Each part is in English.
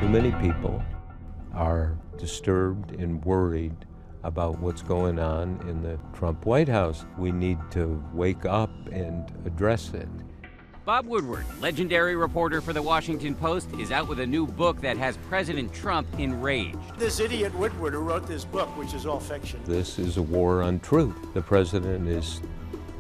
Too many people are disturbed and worried about what's going on in the Trump White House. We need to wake up and address it. Bob Woodward, legendary reporter for The Washington Post, is out with a new book that has President Trump enraged. This idiot Woodward who wrote this book, which is all fiction. This is a war on truth. The president is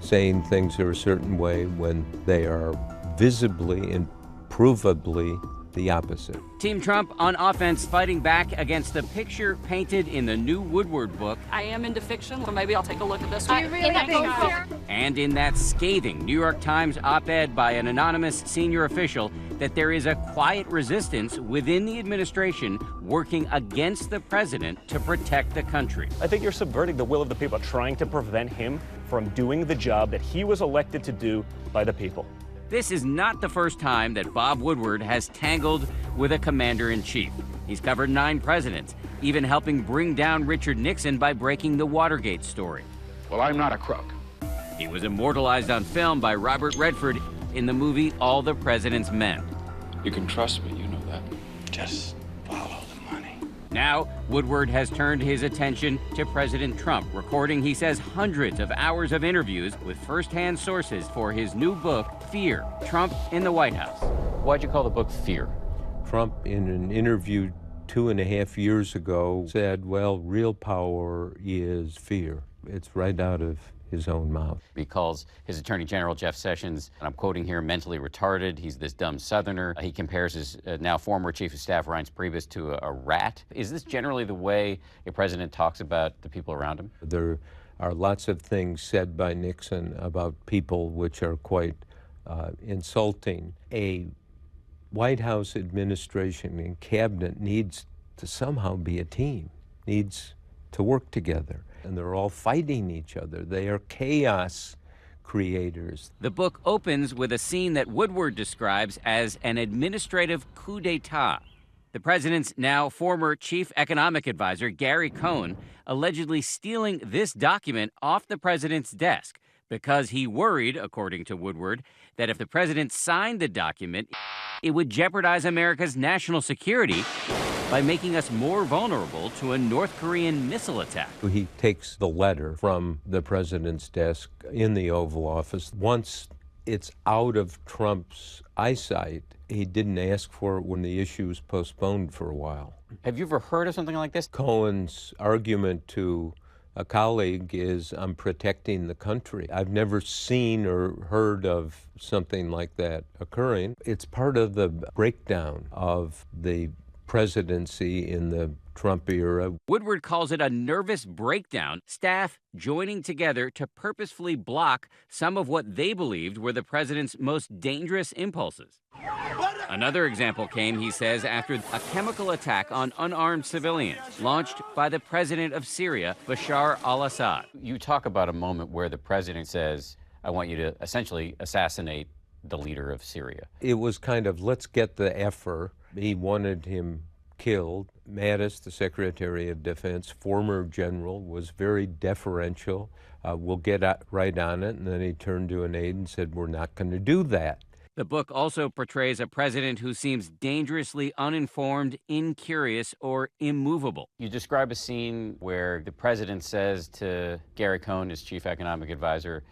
saying things are a certain way when they are visibly and provably the opposite. Team Trump on offense, fighting back against the picture painted in the new Woodward book. I am into fiction, so maybe I'll take a look at this one. And in that scathing New York Times op-ed by an anonymous senior official that there is a quiet resistance within the administration working against the president to protect the country. I think you're subverting the will of the people, trying to prevent him from doing the job that he was elected to do by the people. This is not the first time that Bob Woodward has tangled with a commander-in-chief. He's covered 9 presidents, even helping bring down Richard Nixon by breaking the Watergate story. Well, I'm not a crook. He was immortalized on film by Robert Redford in the movie All the President's Men. You can trust me, you know that. Just follow the money. Now, Woodward has turned his attention to President Trump, recording, he says, hundreds of hours of interviews with first-hand sources for his new book, Fear, Trump in the White House. Why'd you call the book Fear? Trump, in an interview 2.5 years ago, said, well, real power is fear. It's right out of his own mouth. He calls his Attorney General, Jeff Sessions, and I'm quoting here, mentally retarded. He's this dumb Southerner. He compares his now former Chief of Staff, Reince Priebus, to a rat. Is this generally the way a president talks about the people around him? There are lots of things said by Nixon about people which are quite insulting. A White House administration and cabinet needs to somehow be a team, needs to work together. And they're all fighting each other. They are chaos creators. The book opens with a scene that Woodward describes as an administrative coup d'etat. The president's now former chief economic advisor, Gary Cohn, allegedly stealing this document off the president's desk because he worried, according to Woodward, that if the president signed the document, it would jeopardize America's national security by making us more vulnerable to a North Korean missile attack. He takes the letter from the president's desk in the Oval Office. Once it's out of Trump's eyesight, he didn't ask for it when the issue was postponed for a while. Have you ever heard of something like this? Cohen's argument to a colleague is, I'm protecting the country. I've never seen or heard of something like that occurring. It's part of the breakdown of the presidency in the Trump era. Woodward calls it a nervous breakdown, staff joining together to purposefully block some of what they believed were the president's most dangerous impulses. Another example came, he says, after a chemical attack on unarmed civilians launched by the president of Syria, Bashar al-Assad. You talk about a moment where the president says, I want you to essentially assassinate the leader of Syria. It was kind of, let's get the effer. He wanted him killed. Mattis, the Secretary of Defense, former general, was very deferential. We'll get right on it. And then he turned to an aide and said, we're not going to do that. The book also portrays a president who seems dangerously uninformed, incurious, or immovable. You describe a scene where the president says to Gary Cohn, his chief economic advisor,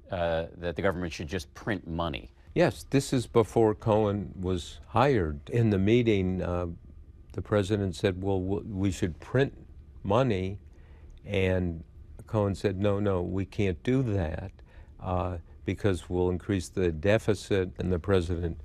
that the government should just print money. Yes, this is before Cohen was hired. In the meeting, the president said, well, we should print money. And Cohen said, no, we can't do that because we'll increase the deficit. And the president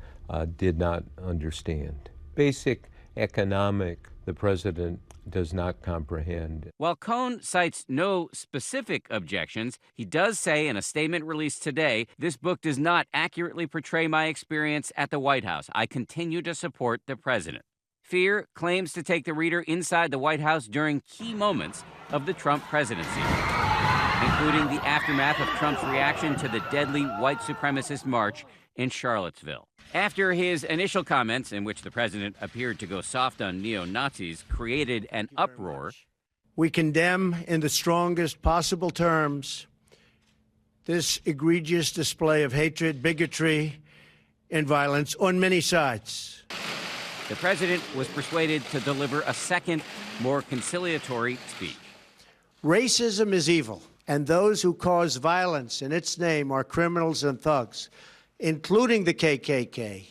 did not understand. Basic economic, the president does not comprehend. While Cohn cites no specific objections, he does say in a statement released today, this book does not accurately portray my experience at the White House. I continue to support the president. Fear claims to take the reader inside the White House during key moments of the Trump presidency, including the aftermath of Trump's reaction to the deadly white supremacist march in Charlottesville. After his initial comments, in which the president appeared to go soft on neo-Nazis, created an uproar, we condemn in the strongest possible terms this egregious display of hatred, bigotry, and violence on many sides. the president was persuaded to deliver a second, more conciliatory speech. Racism is evil, and those who cause violence in its name are criminals and thugs, including the KKK,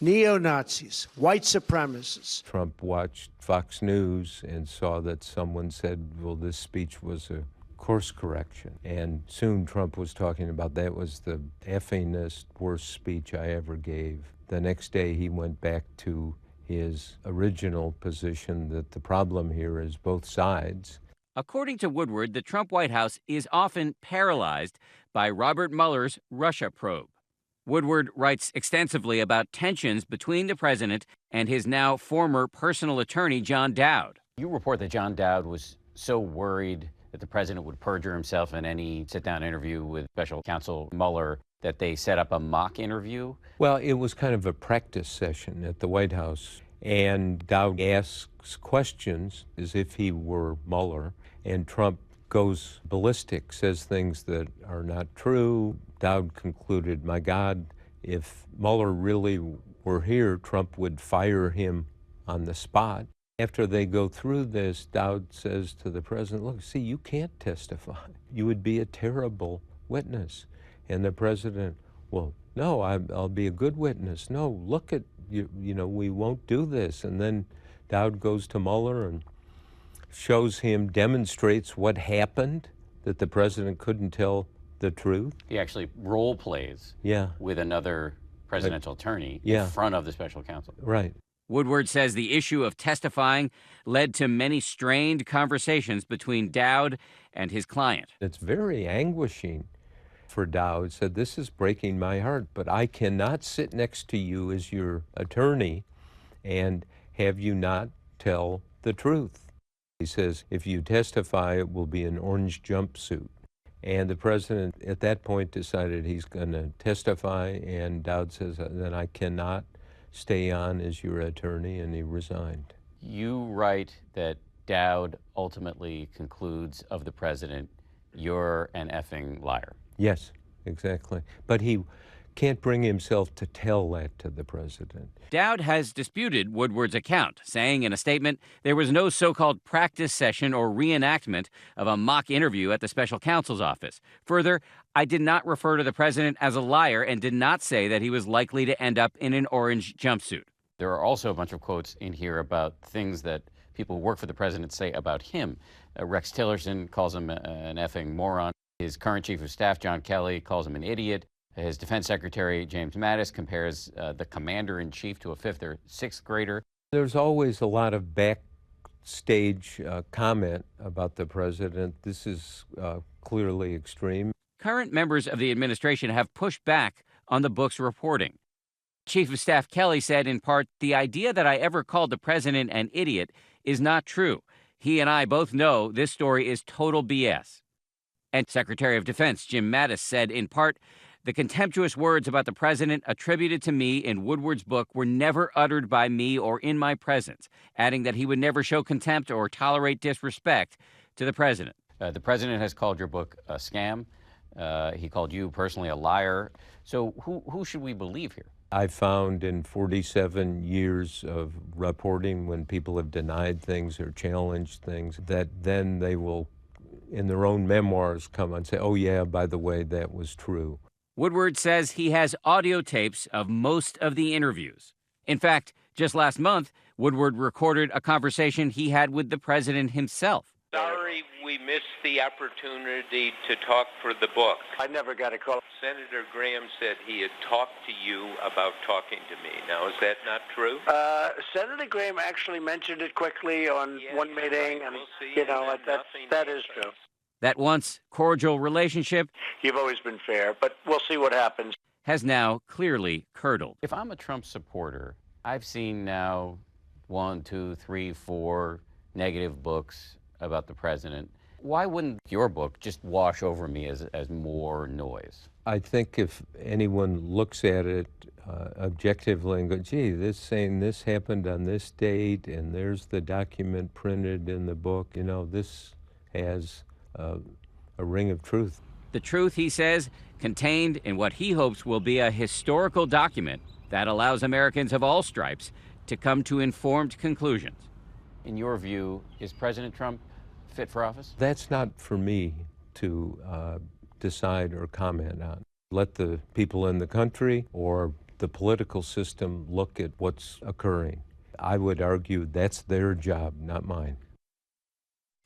neo-Nazis, white supremacists. Trump watched Fox News and saw that someone said, well, this speech was a course correction. And soon Trump was talking about that was the effingest, worst speech I ever gave. The next day he went back to his original position that the problem here is both sides. According to Woodward, the Trump White House is often paralyzed by Robert Mueller's Russia probe. Woodward writes extensively about tensions between the president and his now former personal attorney, John Dowd. You report that John Dowd was so worried that the president would perjure himself in any sit-down interview with special counsel Mueller that they set up a mock interview. Well, it was kind of a practice session at the White House, and Dowd asks questions as if he were Mueller, and Trump goes ballistic, says things that are not true. Dowd concluded, my God, if Mueller really were here, Trump would fire him on the spot. After they go through this, Dowd says to the president, look, see, you can't testify. You would be a terrible witness. And the president, well, no, I'll be a good witness. No, look at, you know, we won't do this. And then Dowd goes to Mueller and shows him, demonstrates what happened, that the president couldn't tell the truth. He actually role plays with another presidential attorney in front of the special counsel. Right. Woodward says the issue of testifying led to many strained conversations between Dowd and his client. It's very anguishing for Dowd. Said, this is breaking my heart, but I cannot sit next to you as your attorney and have you not tell the truth. He says, if you testify, it will be an orange jumpsuit. And the president at that point decided he's going to testify, and Dowd says, then I cannot stay on as your attorney, and he resigned. You write that Dowd ultimately concludes of the president, you're an effing liar. Yes, exactly. But he can't bring himself to tell that to the president. Dowd has disputed Woodward's account, saying in a statement there was no so-called practice session or reenactment of a mock interview at the special counsel's office. Further, I did not refer to the president as a liar and did not say that he was likely to end up in an orange jumpsuit. There are also a bunch of quotes in here about things that people who work for the president say about him. Rex Tillerson calls him an effing moron. His current chief of staff, John Kelly, calls him an idiot. His defense secretary, James Mattis, compares the commander-in-chief to a 5th or 6th grader. There's always a lot of backstage comment about the president. This is clearly extreme. Current members of the administration have pushed back on the book's reporting. Chief of Staff Kelly said, in part, the idea that I ever called the president an idiot is not true. He and I both know this story is total BS. And Secretary of Defense Jim Mattis said, in part, the contemptuous words about the president attributed to me in Woodward's book were never uttered by me or in my presence, adding that he would never show contempt or tolerate disrespect to the president. The president has called your book a scam. He called you personally a liar. So who should we believe here? I found in 47 years of reporting, when people have denied things or challenged things, that then they will, in their own memoirs, come and say, oh yeah, by the way, that was true. Woodward says he has audio tapes of most of the interviews. In fact, just last month, Woodward recorded a conversation he had with the president himself. Sorry we missed the opportunity to talk for the book. I never got a call. Senator Graham said he had talked to you about talking to me. Now, is that not true? Senator Graham actually mentioned it quickly on one meeting, and, we'll that is true. That once cordial relationship, You've always been fair, but we'll see what happens. has now clearly curdled. If I'm a Trump supporter, I've seen now 1, 2, 3, 4 negative books about the president. Why wouldn't your book just wash over me as more noise? I think if anyone looks at it objectively and goes, gee, this happened on this date, and there's the document printed in the book, this has a ring of truth. The truth, he says, contained in what he hopes will be a historical document that allows Americans of all stripes to come to informed conclusions. In your view, is President Trump fit for office? That's not for me to decide or comment on. Let the people in the country or the political system look at what's occurring. I would argue that's their job, not mine.